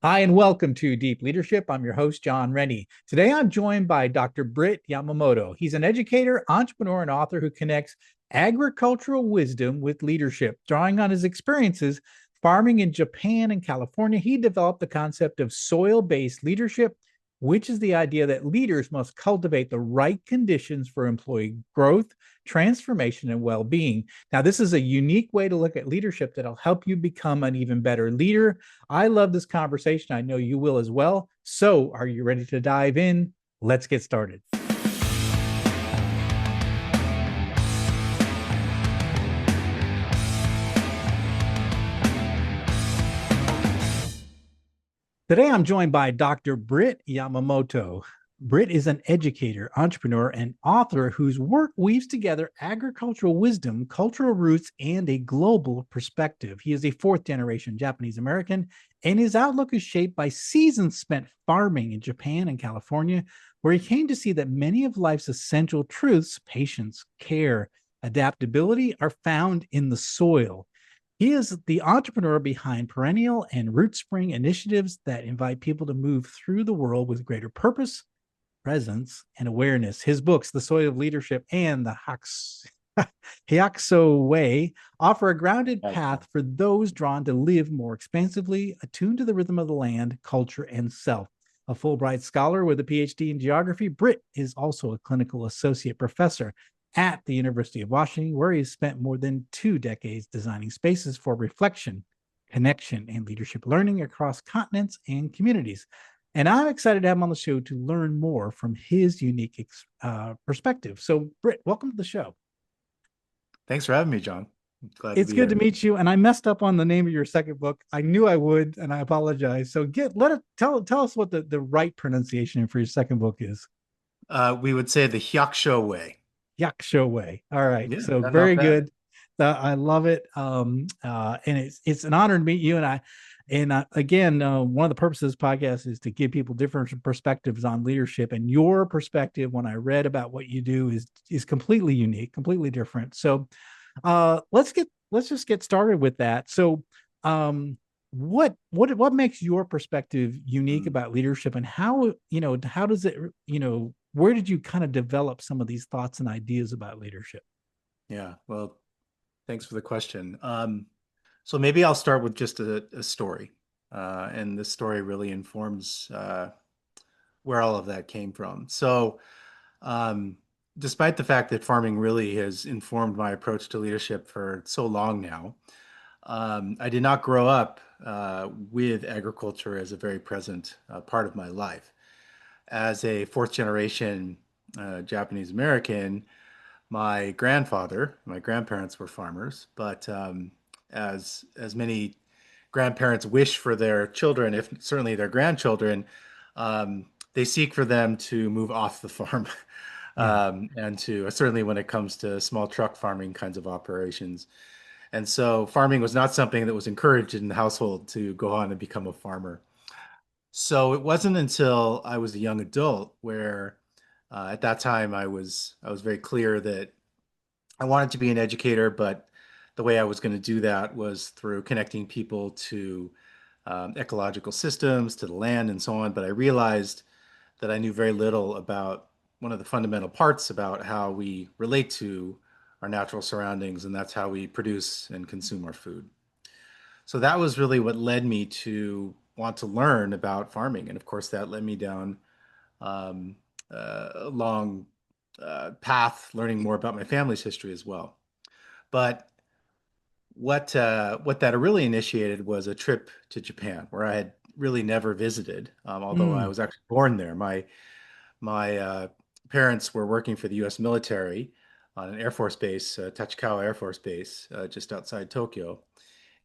Hi, and welcome to Deep Leadership. I'm your host, John Rennie. Today, I'm joined by Dr. Britt Yamamoto. He's an educator, entrepreneur, and author who connects agricultural wisdom with leadership. Drawing on his experiences farming in Japan and California, he developed the concept of soil based leadership, which is the idea that leaders must cultivate the right conditions for employee growth, transformation, and well being. Now, this is a unique way to look at leadership that'll help you become an even better leader. I love this conversation. I know you will as well. So, are you ready to dive in? Let's get started. Today, I'm joined by Dr. Britt Yamamoto. Britt is an educator, entrepreneur, and author whose work weaves together agricultural wisdom, cultural roots, and a global perspective. He is a fourth generation Japanese American, and his outlook is shaped by seasons spent farming in Japan and California, where he came to see that many of life's essential truths, patience, care, adaptability, are found in the soil. He is the entrepreneur behind perennial and root spring initiatives that invite people to move through the world with greater purpose, presence, and awareness. His books, The Soil of Leadership and the Hyaksho Way, offer a grounded Hyaksho. path for those drawn to live more expansively, attuned to the rhythm of the land, culture, and self. A Fulbright scholar with a PhD in geography, Britt is also a clinical associate professor at the University of Washington, where he has spent more than 2 decades designing spaces for reflection, connection, and leadership learning across continents and communities. And I'm excited to have him on the show to learn more from his unique perspective. So, Britt, welcome to the show. Thanks for having me, John. Glad to It's be good to here. meet you. And I messed up on the name of your second book. I knew I would, and I apologize. So, tell us what the right pronunciation for your second book is. We would say the Hyaksho way. Hyaksho Way. All right. Yeah, So not very bad. good. I love it. And it's an honor to meet you. Again, one of the purposes of this podcast is to give people different perspectives on leadership. And your perspective, when I read about what you do, is completely unique, completely different. So, let's just get started with that. So, what makes your perspective unique Mm, about leadership, and how does it where did you kind of develop some of these thoughts and ideas about leadership? yeah, well, thanks for the question. So maybe I'll start with just a story. And this story really informs where all of that came from. Um, Despite the fact that farming really has informed my approach to leadership for so long now, I did not grow up with agriculture as a very present part of my life. As a fourth generation Japanese American, my grandparents were farmers, but as many grandparents wish for their children, if certainly their grandchildren, they seek for them to move off the farm. Yeah. And to certainly when it comes to small truck farming kinds of operations. And so farming was not something that was encouraged in the household to go on and become a farmer. So it wasn't until I was a young adult where, at that time, I was very clear that I wanted to be an educator, but the way I was going to do that was through connecting people to ecological systems, to the land, and so on. But I realized that I knew very little about one of the fundamental parts about how we relate to our natural surroundings, and that's how we produce and consume our food. So that was really what led me to want to learn about farming. And of course, that led me down um, a long path learning more about my family's history as well. But what that really initiated was a trip to Japan, where I had really never visited, although I Mm, was actually born there. My parents were working for the U.S. military on an Air Force base, Tachikawa Air Force Base, just outside Tokyo.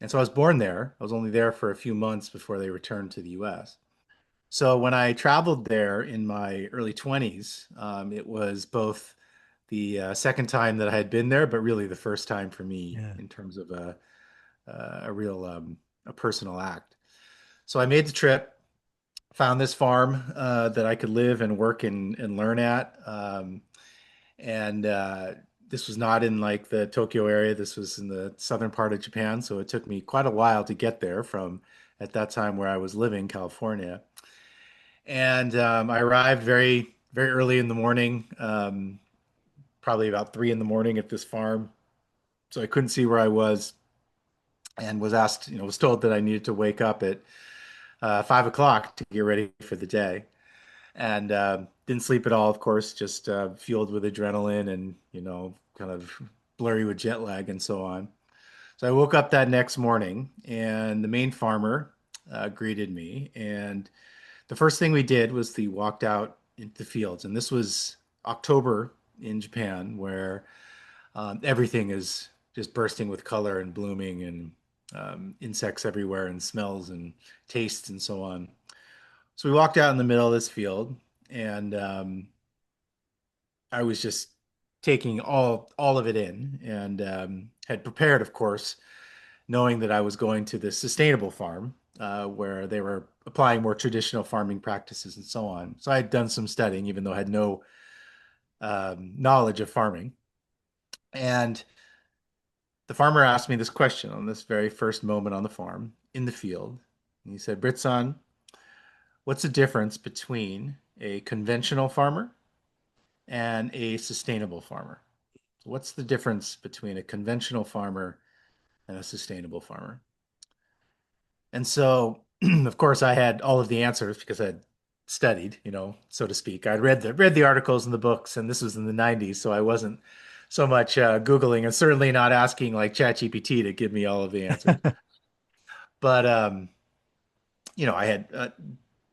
And so I was born there. I was only there for a few months before they returned to the US. So when I traveled there in my early 20s, it was both the second time that I had been there, but really the first time for me yeah. in terms of a real a personal act. So I made the trip, found this farm that I could live and work and learn at. And This was not in like the Tokyo area. This was in the southern part of Japan. So it took me quite a while to get there from at that time where I was living, California. And I arrived very, very early in the morning, probably about 3 in the morning at this farm. So I couldn't see where I was and was asked, was told that I needed to wake up at 5 o'clock to get ready for the day. And didn't sleep at all, of course, just fueled with adrenaline and, kind of blurry with jet lag and so on. So I woke up that next morning and the main farmer greeted me. And the first thing we did was we walked out into the fields. And this was October in Japan, where everything is just bursting with color and blooming and insects everywhere and smells and tastes and so on. So we walked out in the middle of this field and I was just taking all of it in and had prepared, of course, knowing that I was going to this sustainable farm where they were applying more traditional farming practices and so on. So I had done some studying, even though I had no knowledge of farming. And the farmer asked me this question on this very first moment on the farm in the field. And he said, Britson, what's the difference between a conventional farmer and a sustainable farmer? What's the difference between a conventional farmer and a sustainable farmer? And so, of course, I had all of the answers because I had studied, so to speak. I'd read the articles and the books, and this was in the 90s, so I wasn't so much Googling and certainly not asking like ChatGPT to give me all of the answers. But I had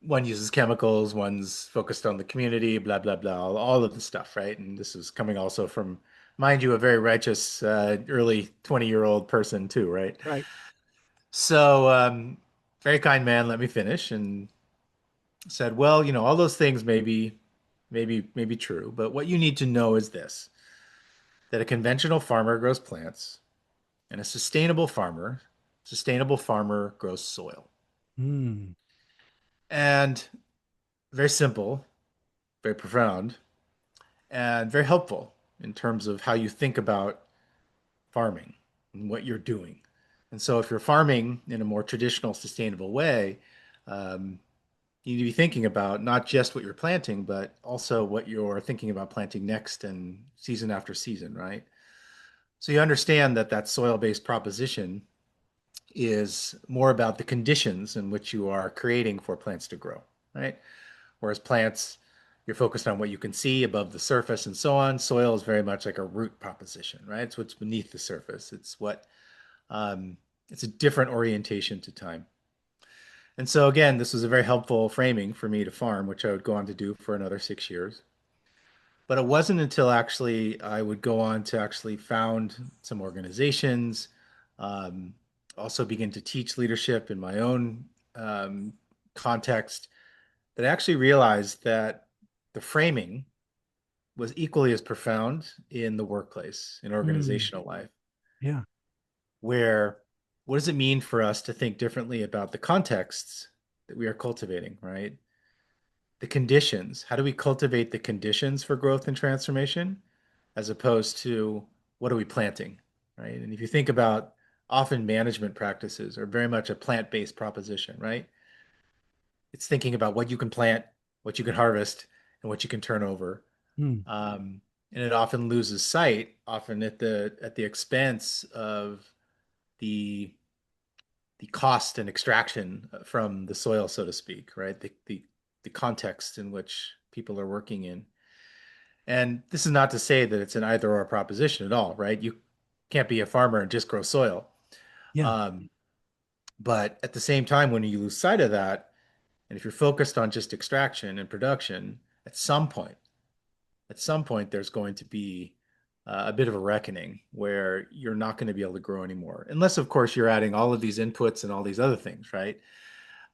one uses chemicals, one's focused on the community, blah blah blah, all of the stuff, right? And this is coming also from, mind you, a very righteous early 20-year-old person too, right? Right. So, very kind man, let me finish and said, well, all those things maybe true, but what you need to know is this, that a conventional farmer grows plants and a sustainable farmer grows soil. Mm. And very simple, very profound, and very helpful in terms of how you think about farming and what you're doing. And so, if you're farming in a more traditional, sustainable way, um, you need to be thinking about not just what you're planting, but also what you're thinking about planting next and season after season, right? So you understand that that soil-based proposition is more about the conditions in which you are creating for plants to grow, right? Whereas plants, you're focused on what you can see above the surface and so on. Soil is very much like a root proposition, right? It's what's beneath the surface. Um, it's a different orientation to time. And so again, this was a very helpful framing for me to farm, which I would go on to do for another 6 years. But it wasn't until actually I would go on to actually found some organizations, um, also begin to teach leadership in my own um, context, that I actually realized that the framing was equally as profound in the workplace, in Mm. organizational life, Yeah. where what does it mean for us to think differently about the contexts that we are cultivating, right? The conditions. How do we cultivate the conditions for growth and transformation as opposed to what are we planting, right? And if you think about often management practices are very much a plant-based proposition, right? It's thinking about what you can plant, what you can harvest, and what you can turn over. Mm. And it often loses sight, often at the expense of the the cost and extraction from the soil, so to speak, right? The context in which people are working in. And this is not to say that it's an either or proposition at all, right? You can't be a farmer and just grow soil. Yeah. Um, but at the same time, when you lose sight of that, and if you're focused on just extraction and production, at some point, there's going to be a bit of a reckoning where you're not going to be able to grow anymore, unless, of course, you're adding all of these inputs and all these other things, right?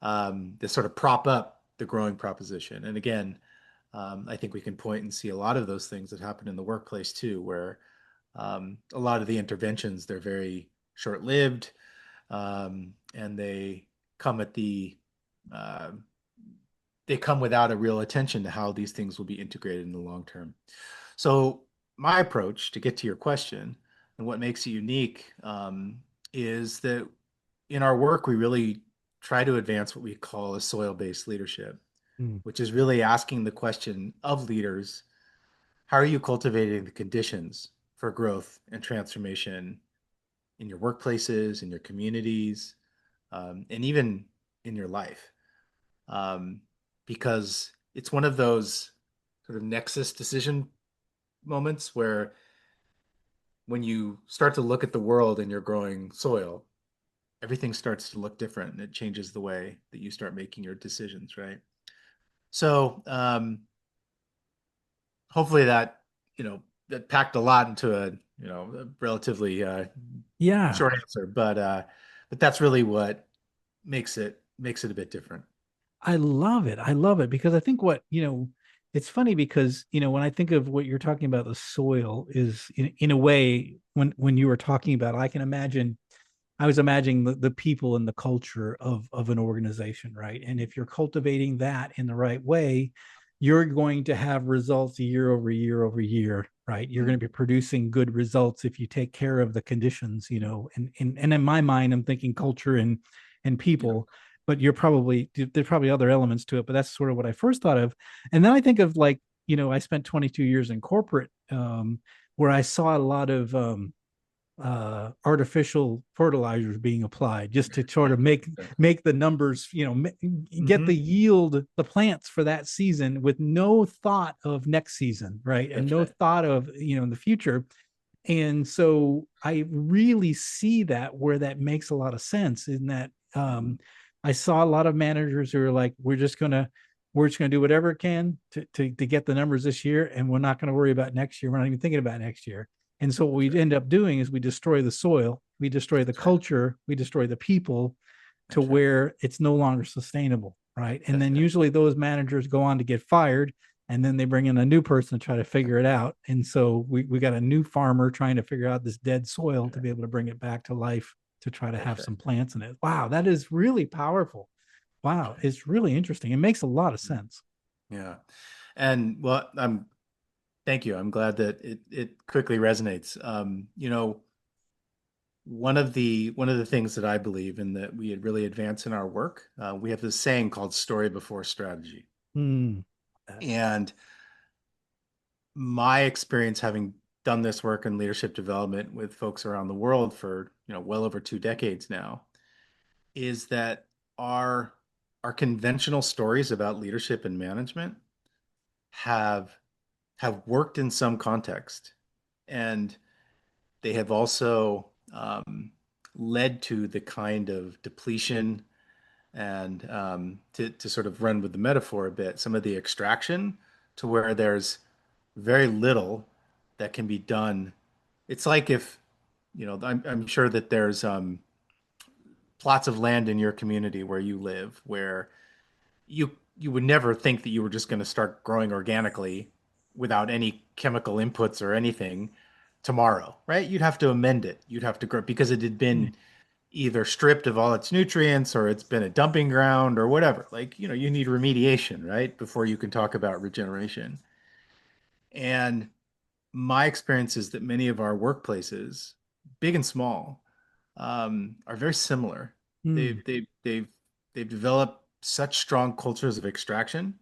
That sort of prop up the growing proposition. And again, I think we can point and see a lot of those things that happen in the workplace too, where a lot of the interventions, they're very short-lived, and come at the uh, they come without a real attention to how these things will be integrated in the long term. So my approach to get to your question and what makes it unique is that in our work we really try to advance what we call a soil-based leadership, Mm. which is really asking the question of leaders, how are you cultivating the conditions for growth and transformation in your workplaces, in your communities, and even in your life? Um, because it's one of those sort of nexus decision moments where when you start to look at the world and you're growing soil, everything starts to look different and it changes the way that you start making your decisions, right? So hopefully that, that packed a lot into a relatively Yeah, short answer, but that's really what makes it a bit different. I love it. I love it because I think it's funny because, when I think of what you're talking about, the soil is in a way, when you were talking about, I was imagining the people and the culture of an organization, right? And if you're cultivating that in the right way, you're going to have results year over year over year, right? You're Mhm. going to be producing good results if you take care of the conditions, and in my mind, I'm thinking culture and Yeah. people, but there's probably other elements to it, but that's sort of what I first thought of. And then I think of like, I spent 22 years in corporate, where I saw a lot of artificial fertilizers being applied just to sort of make the numbers, get Hmm. the yield, the plants for that season with no thought of next season, right? And That's no right. thought of, in the future. And so I really see that where that makes a lot of sense in that, Mhm. I saw a lot of managers who are like, we're just gonna do whatever it can to get the numbers this year, and we're not going to worry about next year. We're not even thinking about next year. And so what That's we right. end up doing is we destroy the soil, we destroy the That's right. culture, we destroy the people to That's right. where it's no longer sustainable, right? And That's then right. usually those managers go on to get fired, and then they bring in a new person to try to figure it out. And so we got a new farmer trying to figure out this dead soil That's to right. be able to bring it back to life to try to That's have right. some plants in it. Wow, that is really powerful. That's Wow, right. it's really interesting. It makes a lot of sense. Yeah. And well, thank you. I'm glad that it quickly resonates. One of the things that I believe in that we had really advance in our work, we have this saying called story before strategy. Hmm. And my experience having done this work in leadership development with folks around the world for, well over 2 decades now, is that our our conventional stories about leadership and management have have worked in some context, and they have also led to the kind of depletion and to sort of run with the metaphor a bit, some of the extraction to where there's very little that can be done. It's like if, I'm sure that there's plots of land in your community where you live where you would never think that you were just going to start growing organically without any chemical inputs or anything tomorrow, right? You'd have to amend it. You'd have to grow because it had Yeah. been either stripped of all its nutrients or it's been a dumping ground or whatever. Like, you need remediation, right? Before you can talk about regeneration. And my experience is that many of our workplaces, big and small, are very similar. Hmm. They've developed such strong cultures of extraction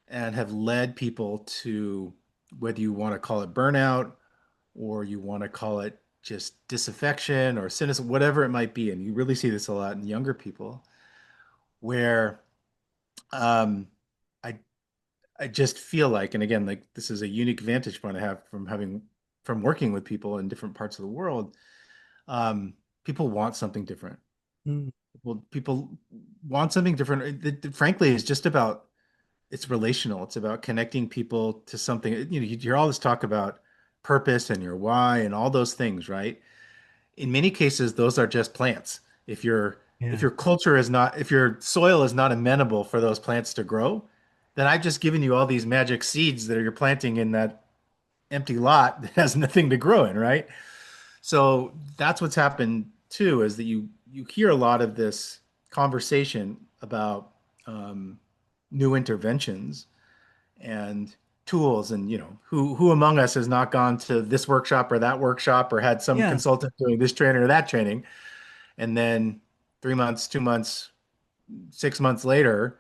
and have led people to, whether you want to call it burnout or you want to call it just disaffection or cynicism, whatever it might be. And you really see this a lot in younger people, where um, I I just feel like, and again, like this is a unique vantage point I have from working with people in different parts of the world. People want something different. Hmm. People want something different. Frankly, it's just about it's relational. It's about connecting people to something. You hear all this talk about purpose and your why and all those things, right? In many cases, those are just plants. If your if Yeah. your culture is not, if your soil is not amenable for those plants to grow, then I've just given you all these magic seeds that you're planting in that empty lot that has nothing to grow in, right? So that's what's happened too, is that you hear a lot of this conversation about um, new interventions and tools, and who among us has not gone to this workshop or that workshop or had some Yeah. consultant doing this training or that training, and then 3 months, 2 months. 6 months later,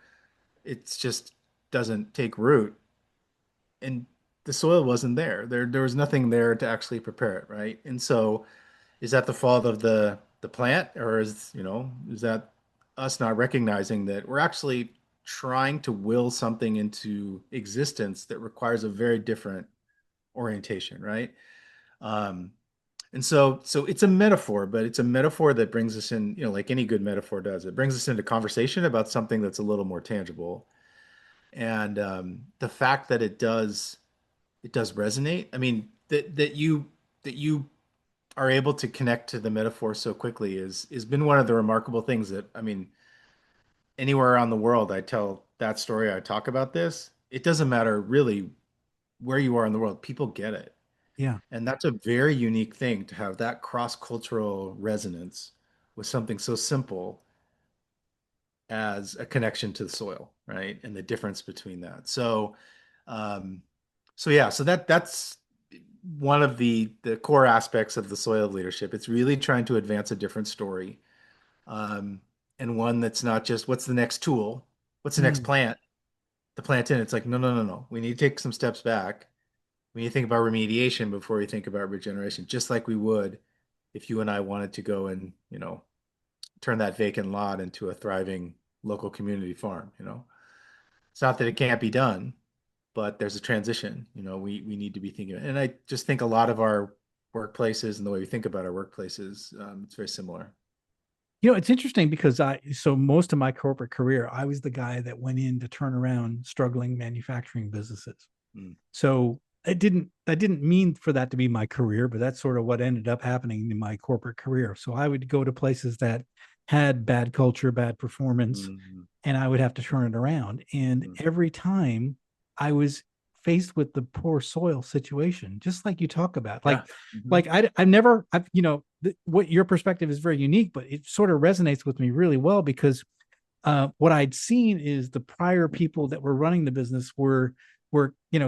it's just doesn't take root, and the soil wasn't there. There was nothing there to actually prepare it, right? And so, is that the fault of the plant, or is that us not recognizing that we're actually trying to will something into existence that requires a very different orientation, right? Um, and so it's a metaphor, but it's a metaphor that brings us in, like any good metaphor does. It brings us into conversation about something that's a little more tangible. And the fact that it does resonate. I mean, that you are able to connect to the metaphor so quickly is been one of the remarkable things that, I mean, anywhere around the world I tell that story, I talk about this. It doesn't matter really where you are in the world, people get it. Yeah. And that's a very unique thing to have that cross-cultural resonance with something so simple as a connection to the soil, right? And the difference between that. Um, so yeah, so that's one of the core aspects of the soil leadership. It's really trying to advance a different story, and one that's not just what's the next tool, what's the next Mm. plant, the plant in. It's like no, no, no, no. We need to take some steps back. We need to think about remediation before we think about regeneration, just like we would if you and I wanted to go and turn that vacant lot into a thriving local community farm. It's not that it can't be done, but there's a transition. We need to be thinking. And I just think a lot of our workplaces and the way we think about our workplaces, it's very similar. It's interesting because so most of my corporate career, I was the guy that went in to turn around struggling manufacturing businesses. Mm, So I didn't mean for that to be my career, but that's sort of what ended up happening in my corporate career. So I would go to places that had bad culture, bad performance, mm, and I would have to turn it around. And mm. every time I was faced with the poor soil situation, just like you talk about, Yeah. like I've never, what your perspective is very unique, but it sort of resonates with me really well because what I'd seen is the prior people that were running the business were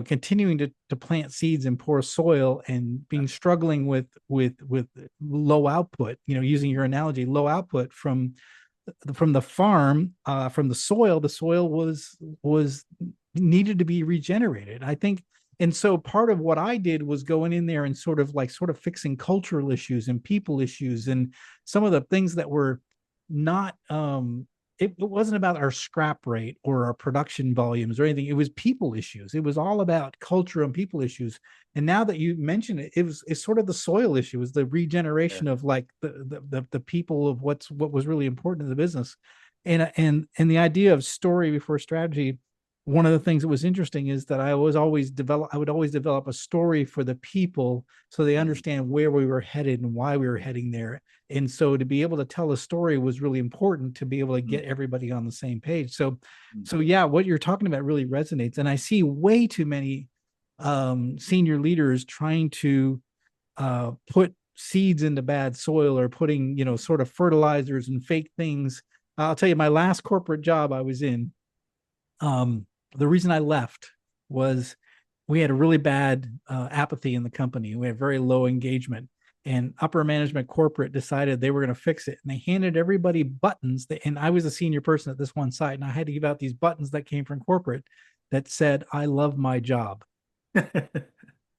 continuing to plant seeds in poor soil and being struggling with low output. Using your analogy, low output from the farm, from the soil. The soil was needed to be regenerated, I think. And so part of what I did was going in there and sort of fixing cultural issues and people issues and some of the things that were not it wasn't about our scrap rate or our production volumes or anything. It was people issues. It was all about culture and people issues. And now that you mention it, it's sort of the soil issue, is the Yeah. regeneration of like the people of what was really important in the business. And the idea of story before strategy. One of the things that was interesting is that I would always develop a story for the people so they Mm, understand where we were headed and why we were heading there. And so to be able to tell a story was really important to be able to mm, get everybody on the same page. So mm, so yeah, what you're talking about really resonates. And I see way too many senior leaders trying to put seeds into bad soil or putting sort of fertilizers and fake things. I'll tell you, my last corporate job I was in, um, the reason I left was we had a really bad apathy in the company. We had very low engagement, and upper management corporate decided they were going to fix it. And they handed everybody buttons. And I was a senior person at this one site, and I had to give out these buttons that came from corporate that said, "I love my job." mm.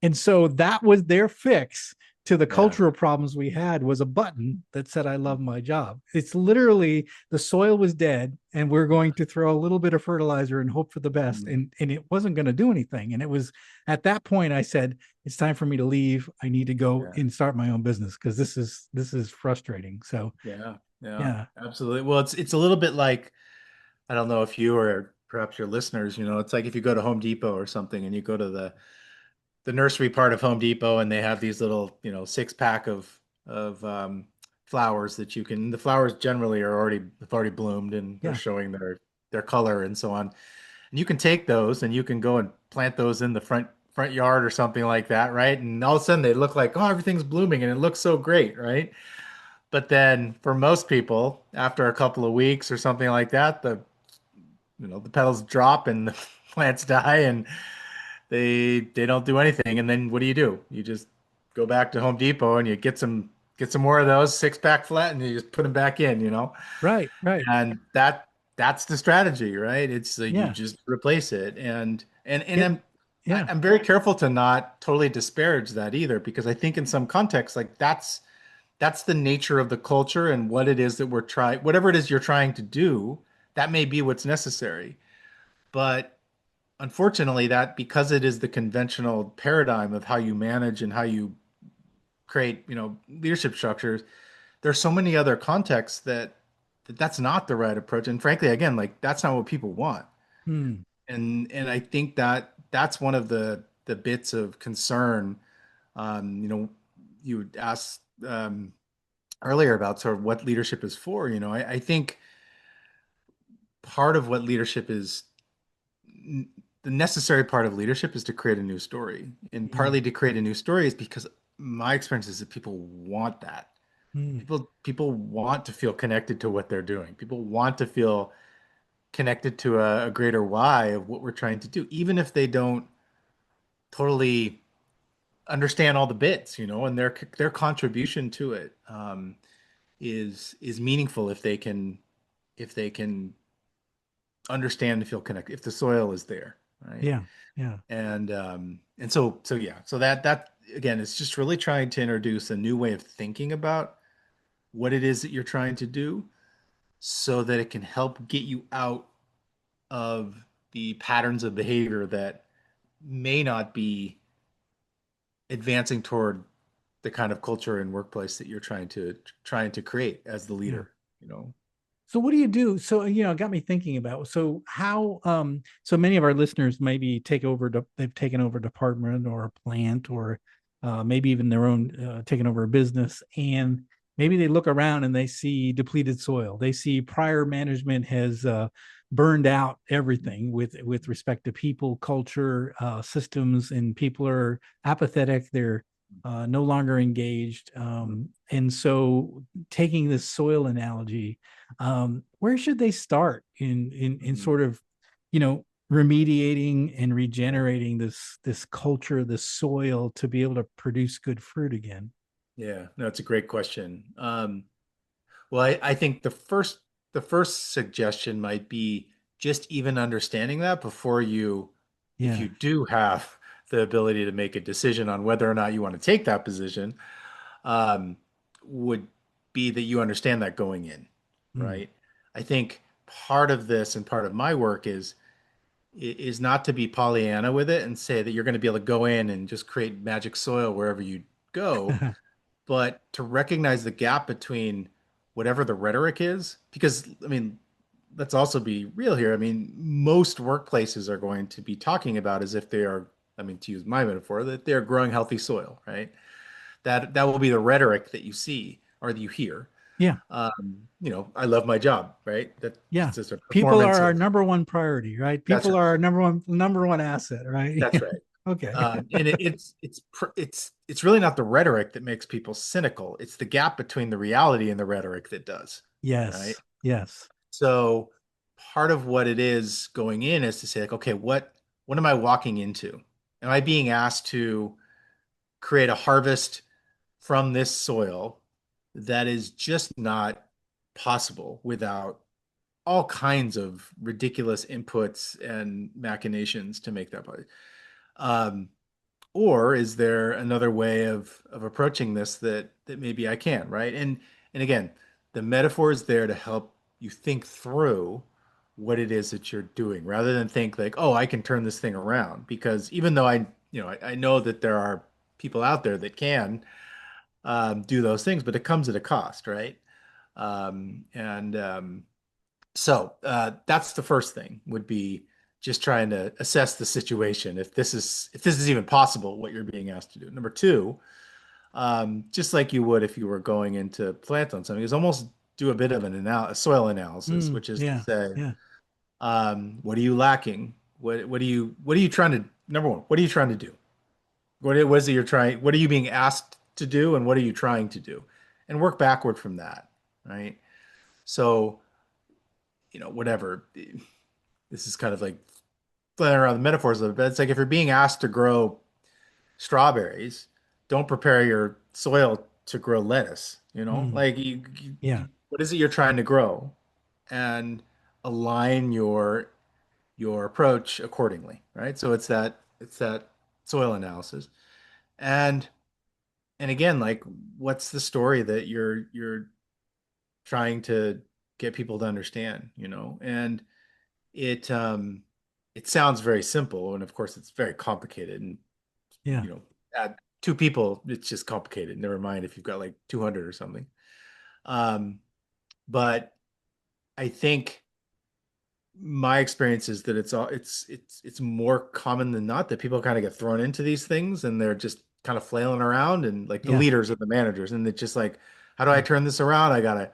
And so that was their fix to the Yeah. cultural problems we had, was a button that said, "I love my job." It's literally the soil was dead and we're going to throw a little bit of fertilizer and hope for the best. Mm, And it wasn't going to do anything. And it was at that point I said, it's time for me to leave. I need to go yeah. and start my own business because this is frustrating. So Yeah. Yeah. yeah, Absolutely. Well, it's a little bit like, I don't know if you or perhaps your listeners, it's like if you go to Home Depot or something and you go to the nursery part of Home Depot and they have these little, 6 pack of flowers that you can. The flowers generally have already bloomed and they're yeah, showing their color and so on. And you can take those and you can go and plant those in the front yard or something like that, right? And all of a sudden they look like, oh, everything's blooming and it looks so great, right? But then for most people, after a couple of weeks or something like that, the petals drop and the plants die and they don't do anything. And then what do? You just go back to Home Depot and you get some more of those 6 pack flat and you just put them back in. right, right. And that that's the strategy, right? It's like you Yeah. just replace it. And It, yeah. I'm very careful to not totally disparage that either, because I think in some contexts, like that's the nature of the culture and what it is that we're trying, whatever it is you're trying to do, that may be what's necessary. But unfortunately, that because it is the conventional paradigm of how you manage and how you create, leadership structures, there's so many other contexts that's not the right approach. And frankly, again, like that's not what people want. Hmm. And I think that that's one of the bits of concern. You asked earlier about sort of what leadership is for. I think part of what leadership is, the necessary part of leadership is to create a new story. And Yeah. partly to create a new story is because my experience is that people want that. Hmm. People want to feel connected to what they're doing. People want to feel connected to a greater why of what we're trying to do, even if they don't totally understand all the bits, and their contribution to it is meaningful if they can understand and feel connected, if the soil is there, right? Yeah. Yeah. And yeah, so that again, it's just really trying to introduce a new way of thinking about what it is that you're trying to do, so that it can help get you out of the patterns of behavior that may not be advancing toward the kind of culture and workplace that you're trying to create as the Yeah. leader, you know. So what do you do? So, it got me thinking about, so how, so many of our listeners maybe they've taken over a department or a plant, or maybe even their own, taken over a business. And maybe they look around and they see depleted soil. They see prior management has burned out everything with respect to people, culture, systems, and people are apathetic. They're no longer engaged. And so taking this soil analogy, where should they start in Mhm. sort of, remediating and regenerating this culture, this soil, to be able to produce good fruit again? Yeah, no, it's a great question. Well, I think the first suggestion might be just even understanding that before if Yeah. you do have the ability to make a decision on whether or not you want to take that position, um, would be that you understand that going in, Mm. right? I think part of this and part of my work is not to be Pollyanna with it and say that you're going to be able to go in and just create magic soil wherever you go, but to recognize the gap between whatever the rhetoric is. Because, I mean, let's also be real here. I mean, most workplaces are going to be talking about as if they are, I mean, to use my metaphor, that they're growing healthy soil, right? That will be the rhetoric that you see or that you hear. Yeah. I love my job, right? Yeah. That's just a People performance are our of, number one priority, right? that's People right. are our number one asset, right? That's right. Okay. And it's really not the rhetoric that makes people cynical. It's the gap between the reality and the rhetoric that does, right? Yes. Yes. So part of what it is going in is to say, like, okay, what am I walking into? Am I being asked to create a harvest from this soil that is just not possible without all kinds of ridiculous inputs and machinations to make that possible? Um, or is there another way of approaching this that maybe I can, right? And again, the metaphor is there to help you think through what it is that you're doing, rather than think like, oh, I can turn this thing around. Because even though I know that there are people out there that can do those things, but it comes at a cost, right? And so that's the first thing, would be just trying to assess the situation, if this is even possible what you're being asked to do. Number two, just like you would if you were going into plant on something, is almost do a bit of a soil analysis, Mm, which is to yeah. say, Yeah. what are you lacking? What are you trying to, number one, what are you trying to do? What is it you're trying? What are you being asked to do, and what are you trying to do? And work backward from that, right? So, whatever. This is kind of like playing around the metaphors a little bit. It's like if you're being asked to grow strawberries, don't prepare your soil to grow lettuce. Mm, Like yeah. what is it you're trying to grow? And align your approach accordingly, right? So it's that soil analysis. And and again, like what's the story that you're trying to get people to understand, you know? And it it sounds very simple, and of course it's very complicated. And Yeah. you know, add two people, it's just complicated. Never mind if you've got like 200 or something. Um, but I think my experience is that it's more common than not that people kind of get thrown into these things and they're just kind of flailing around, and like the Yeah. leaders or the managers, and it's just like, how do I Yeah. turn this around? I gotta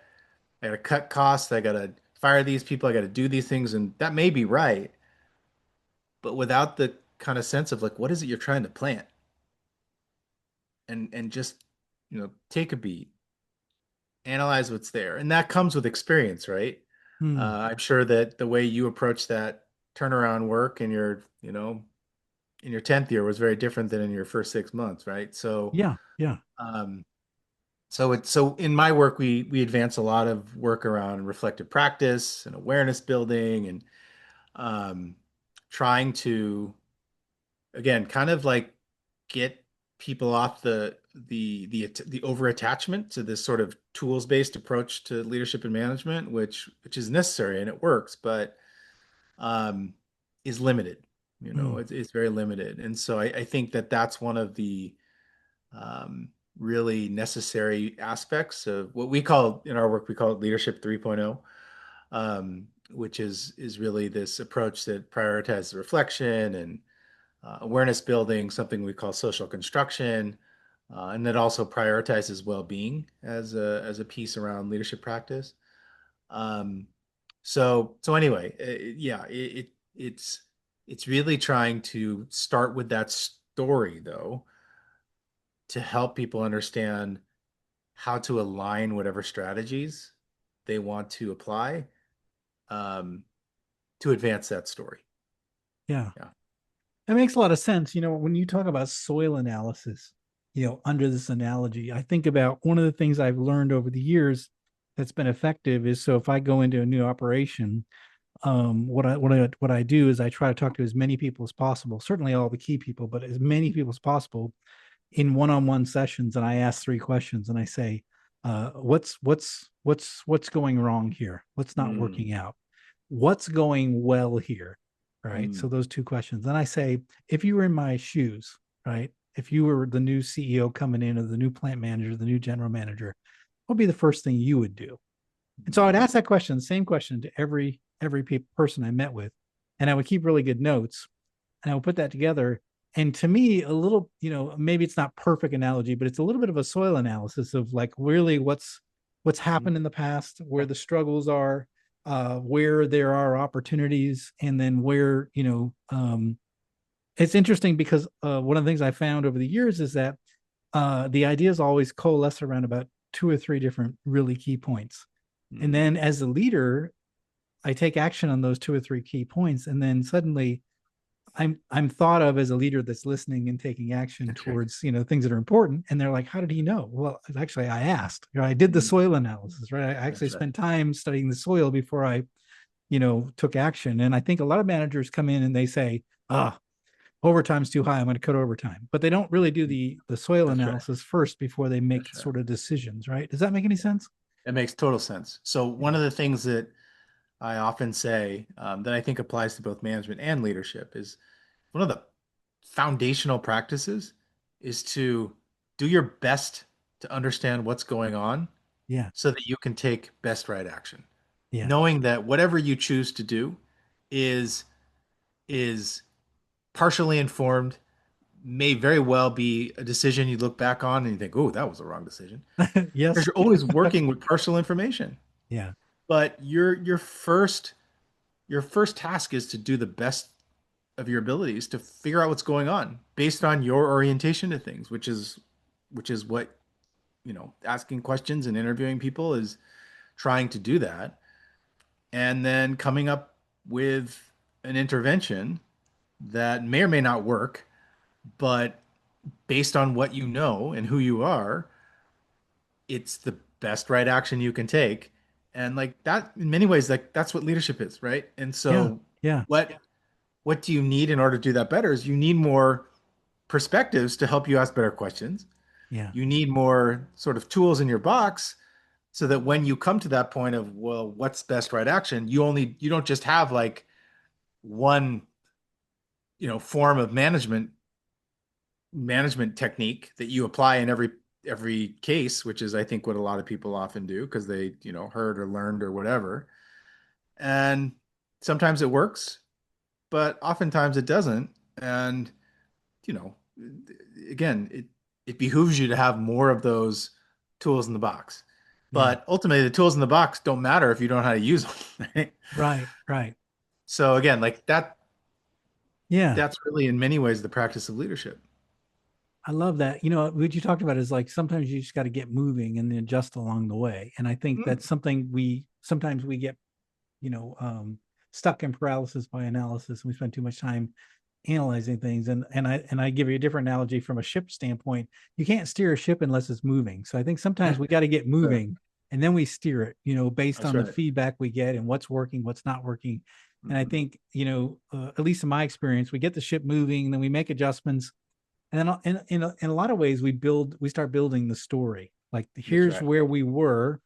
cut costs, I gotta fire these people, I gotta do these things, and that may be right, but without the kind of sense of like, what is it you're trying to plant? And just, take a beat, analyze what's there. And that comes with experience, right? Hmm. I'm sure that the way you approach that turnaround work in your 10th year was very different than in your first 6 months, right? So, Yeah. Yeah. um, so in my work, we advance a lot of work around reflective practice and awareness building, and um, trying to, again, kind of like get people off the over attachment to this sort of tools based approach to leadership and management, which is necessary and it works, but um, is limited. Hmm. It's very limited, and so I think that that's one of the um, really necessary aspects of what we call in our work, we call it leadership 3.0, which is really this approach that prioritizes reflection and awareness building, something we call social construction, and that also prioritizes well-being as a piece around leadership practice. Um, so anyway, yeah, it's really trying to start with that story though, to help people understand how to align whatever strategies they want to apply, um, to advance that story. Yeah. Yeah. That makes a lot of sense. When you talk about soil analysis, under this analogy, I think about one of the things I've learned over the years that's been effective is, so if I go into a new operation, what I do is I try to talk to as many people as possible, certainly all the key people, but as many people as possible in one-on-one sessions, and I ask three questions, and I say, what's going wrong here? What's not Mm, working out? What's going well here? Right. So mm, those two questions. Then I say, if you were in my shoes, right? If you were the new CEO coming in, or the new plant manager, the new general manager, what would be the first thing you would do? And so I'd mm, ask that question, the same question, to every person I met with, and I would keep really good notes, and I would put that together. And to me, a little, maybe it's not perfect analogy, but it's a little bit of a soil analysis of like really what's mm. happened in the past, where the struggles are, where there are opportunities, and then where, it's interesting because one of the things I found over the years is that the ideas always coalesce around about two or three different really key points. And Mm. then as a leader, I take action on those two or three key points, and then suddenly I'm thought of as a leader that's listening and taking action That's right. towards, things that are important. And they're like, how did he know? Well, actually, I asked. I did the Mm. soil analysis, right? I actually That's right. spent time studying the soil before I, took action. And I think a lot of managers come in and they say, overtime's too high, I'm going to cut overtime, but they don't really do Mm. the soil That's right. analysis first before they make That's right. sort of decisions, right? Does that make any sense? It makes total sense. So Yeah. one of the things that I often say, that I think applies to both management and leadership is one of the foundational practices is to do your best to understand what's going on Yeah. so that you can take best right action. Yeah. Knowing that whatever you choose to do is is partially informed, may very well be a decision you look back on and you think, "Oh, that was a wrong decision." Because Yes. you're always working with partial information. Yeah. But your first task is to do the best of your abilities to figure out what's going on based on your orientation to things, which is what, asking questions and interviewing people is trying to do that, and then coming up with an intervention that may or may not work, but based on what you know and who you are, it's the best right action you can take, And like that, in many ways, like that's what leadership is, right? And Yeah. so Yeah. what do you need in order to do that better is you need more perspectives to help you ask better questions. Yeah. You need more sort of tools in your box so that when you come to that point of, well, what's best right action, you don't just have like one, form of management technique that you apply in every case, which is I think what a lot of people often do because they, heard or learned or whatever. And sometimes it works, but oftentimes it doesn't. And, you know, again, it behooves you to have more of those tools in the box. Yeah. But ultimately, the tools in the box don't matter if you don't know how to use them, right? Right. Right. So again, like Yeah. that's really in many ways the practice of leadership. I love that. What you talked about is like sometimes you just got to get moving and then adjust along the way. And I think Mm, that's something we sometimes we get, you know, um, stuck in paralysis by analysis. We spend too much time analyzing things. And I give you a different analogy from a ship standpoint. You can't steer a ship unless it's moving. So I think sometimes we got to get sure. moving and then we steer it, based That's on the right. feedback we get and what's working, what's not working. And I Mhm. think, at least in my experience, we get the ship moving, then we make adjustments, and then in a lot of ways we start building the story, like That's here's right. where we were,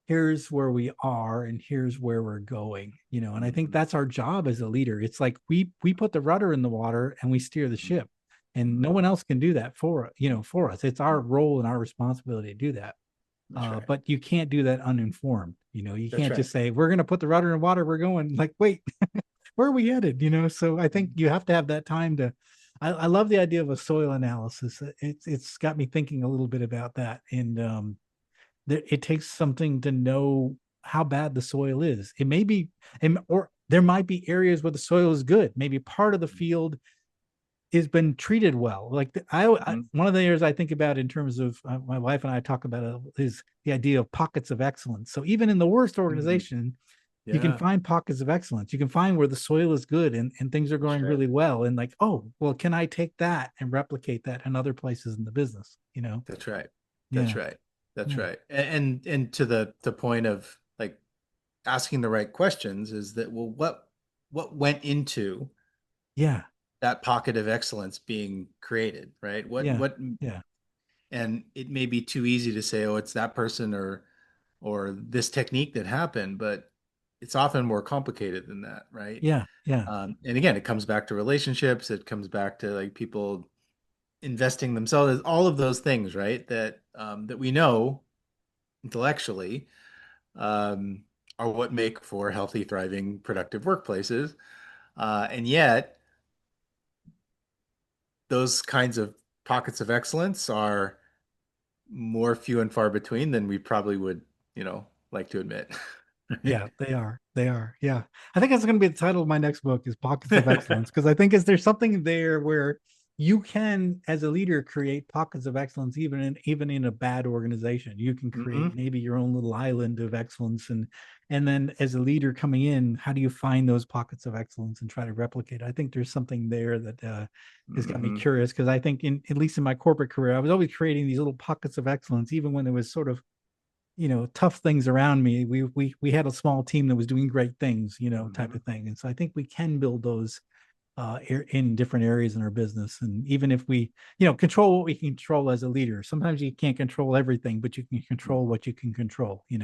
here's where we are, and here's where we're going. And I think Mhm. that's our job as a leader. It's like we put the rudder in the water and we steer the ship, and no Mhm. one else can do that for us. It's our role and our responsibility to do that. That's right. But you can't do that uninformed. You That's can't right. just say we're going to put the rudder in water, we're going, like, wait, where are we headed? So I think you have to have that time to. I love the idea of a soil analysis. It's got me thinking a little bit about that, and it takes something to know how bad the soil is. It may be, or there might be areas where the soil is good. Maybe part of the field has been treated well. Like Mhm. one of the areas I think about in terms of my wife and I talk about it is the idea of pockets of excellence. So even in the worst Mhm. organization, you can Yeah, find pockets of excellence. You can find where the soil is good and things are that's going right. really well. And like, oh, well, can I take that and replicate that in other places in the business? That's right. That's Yeah. right. That's Yeah. right. And to the point of like asking the right questions is that, well, what went into Yeah. that pocket of excellence being created, right? Yeah. Yeah. And it may be too easy to say, oh, it's that person or this technique that happened, but it's often more complicated than that, right? Yeah. Yeah. And again, it comes back to relationships. It comes back to like people investing themselves, all of those things, right? That we know intellectually um, are what make for healthy, thriving, productive workplaces. And yet, those kinds of pockets of excellence are more few and far between than we probably would, like to admit. Yeah, they are. They are. Yeah. I think that's going to be the title of my next book is Pockets of Excellence, because I think is there's something there where you can, as a leader, create pockets of excellence even in a bad organization. You can create Hmm. maybe your own little island of excellence, and then as a leader coming in, how do you find those pockets of excellence and try to replicate? I think there's something there that has got me Hmm. curious, because I think in at least in my corporate career, I was always creating these little pockets of excellence, even when there was sort of tough things around me. We had a small team that was doing great things, type Hmm. of thing. And so I think we can build those in different areas in our business. And even if we control what we can control as a leader, sometimes you can't control everything, but you can control what you can control, in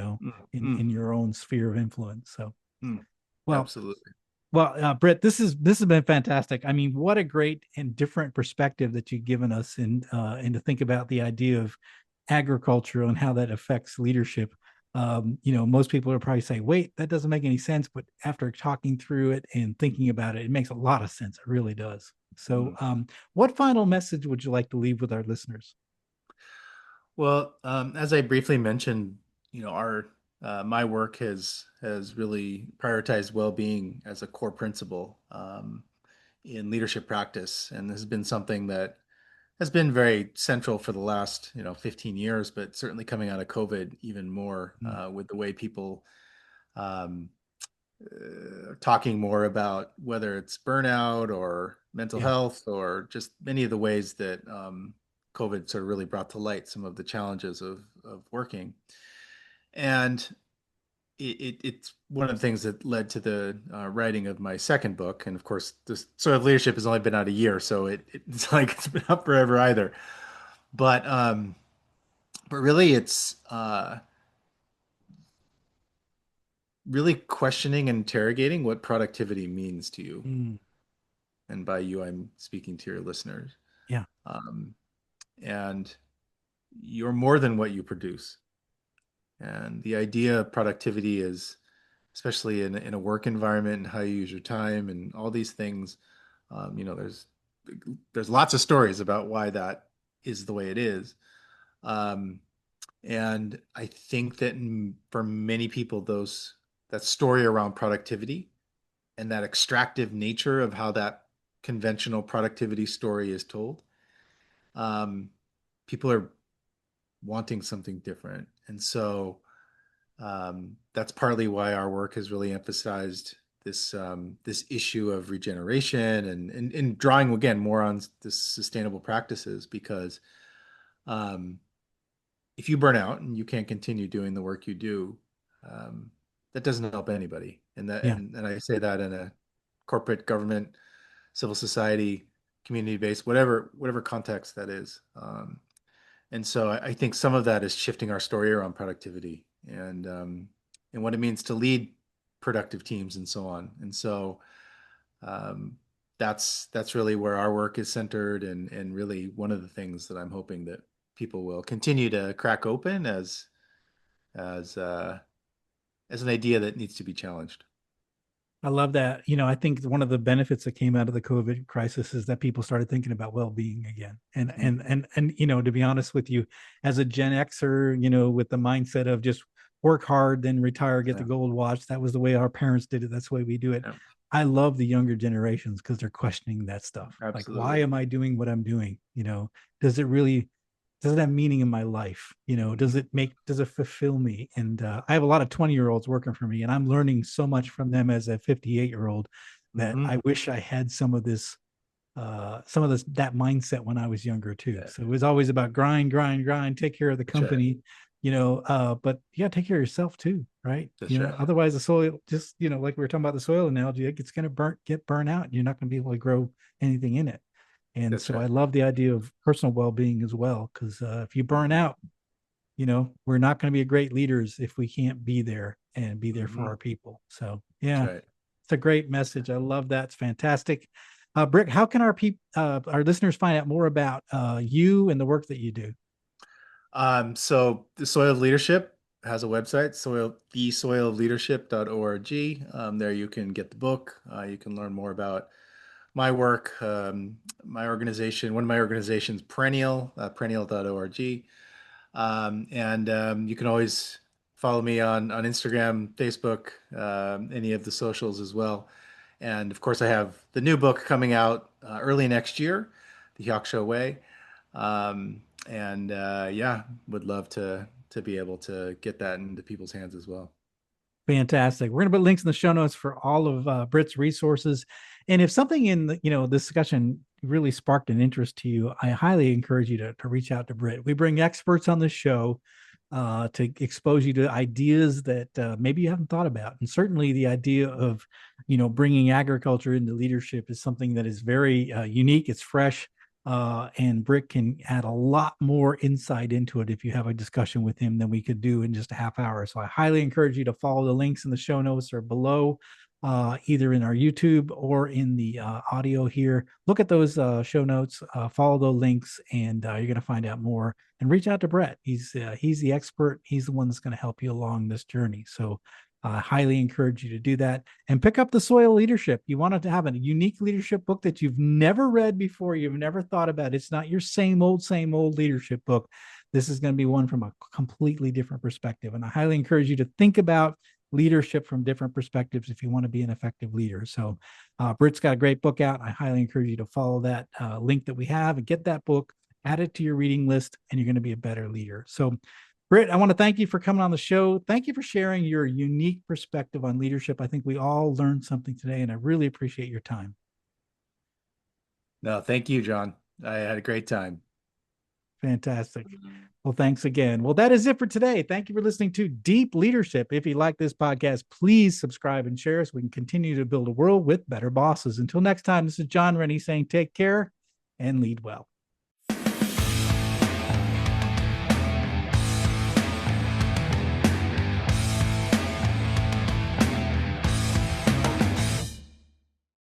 Hmm. your own sphere of influence. So Hmm. well, Absolutely. Britt, this has been fantastic. I mean, what a great and different perspective that you've given us, and to think about the idea of agriculture and how that affects leadership. Most people are probably saying, "Wait, that doesn't make any sense," but after talking through it and thinking about it, it makes a lot of sense. It really does. So, Mm. what final message would you like to leave with our listeners? Well, as I briefly mentioned, our my work has really prioritized well-being as a core principle in leadership practice, and this has been something that has been very central for the last 15 years, but certainly coming out of COVID even more Mm. with the way people um, talking more about whether it's burnout or mental Yeah, health or just many of the ways that COVID sort of really brought to light some of the challenges of working. And it's one of the things that led to the writing of my second book. And of course, this sort of leadership has only been out a year, so it's like it's been up forever either. But um, but really, it's really questioning and interrogating what productivity means to you. Mm, And by you, I'm speaking to your listeners. yeah. Um, and you're more than what you produce. And the idea of productivity is, especially in a work environment and how you use your time and all these things, there's lots of stories about why that is the way it is. Um, and I think that for many people, that story around productivity and that extractive nature of how that conventional productivity story is told, um, people are wanting something different. And so that's partly why our work has really emphasized this issue of regeneration and drawing again more on this sustainable practices because um, if you burn out and you can't continue doing the work you do, um, that doesn't help anybody. Yeah. And I say that in a corporate, government, civil society, community-based, whatever context that is. And so I think some of that is shifting our story around productivity and what it means to lead productive teams and so on. And so um, that's really where our work is centered, and really one of the things that I'm hoping that people will continue to crack open as uh, as an idea that needs to be challenged. I love that. I think one of the benefits that came out of the COVID crisis is that people started thinking about well-being again. And Mm, to be honest with you, as a Gen Xer, with the mindset of just work hard, then retire, get the yeah, gold watch. That was the way our parents did it. That's the way we do it. yeah, I love the younger generations because they're questioning that stuff. Like, why absolutely. am I doing what I'm doing? Does it really does it have meaning in my life? Mhm. Does it fulfill me? And I have a lot of 20-year-olds working for me, and I'm learning so much from them as a 58-year-old that Mhm. I wish I had some of this that mindset when I was younger too. Yeah, So it was always about grind, grind, grind, take care of the that's right. company, but you gotta take care of yourself too, right? That's right. Otherwise the soil just, like we were talking about the soil analogy, it's gonna get burnt out. And you're not gonna be able to grow anything in it. And That's so right. I love the idea of personal well-being as well, because if you burn Mhm. out, we're not going to be great leaders if we can't be there and be there for Mhm. our people. So That's yeah, right. it's a great message. I love that. It's fantastic. Britt, how can our listeners find out more about you and the work that you do? So the Soil of Leadership has a website, thesoilofleadership.org. There you can get the book. You can learn more about my work, my organization, one of my organizations, Perennial, perennial.org. And you can always follow me on Instagram, Facebook, any of the socials as well. And of course, I have the new book coming out early next year, The Hyaksho Way. And yeah, would love to be able to get that into people's hands as well. Fantastic. We're going to put links in the show notes for all of Britt's resources. And if something in this discussion really sparked an interest to you, I highly encourage you to reach out to Britt. We bring experts on the show to expose you to ideas that maybe you haven't thought about. And certainly the idea of, bringing agriculture into leadership is something that is very unique. It's fresh. And Britt can add a lot more insight into it if you have a discussion with him than we could do in just a half hour. So I highly encourage you to follow the links in the show notes or below, either in our YouTube or in the audio here. Look at those show notes, follow those links, and you're going to find out more. And reach out to Brett. He's the expert. He's the one that's going to help you along this journey. So I highly encourage you to do that and pick up the Soil Leadership. You want to have a unique leadership book that you've never read before, you've never thought about. It's not your same old leadership book. This is going to be one from a completely different perspective. And I highly encourage you to think about leadership from different perspectives if you want to be an effective leader. So, Britt's got a great book out. I highly encourage you to follow that link that we have and get that book, add it to your reading list, and you're going to be a better leader. So, Britt, I want to thank you for coming on the show. Thank you for sharing your unique perspective on leadership. I think we all learned something today, and I really appreciate your time. No, thank you, John. I had a great time. Fantastic. Well, thanks again. Well, that is it for today. Thank you for listening to Deep Leadership. If you like this podcast, please subscribe and share so we can continue to build a world with better bosses. Until next time, this is John Rennie saying take care and lead well.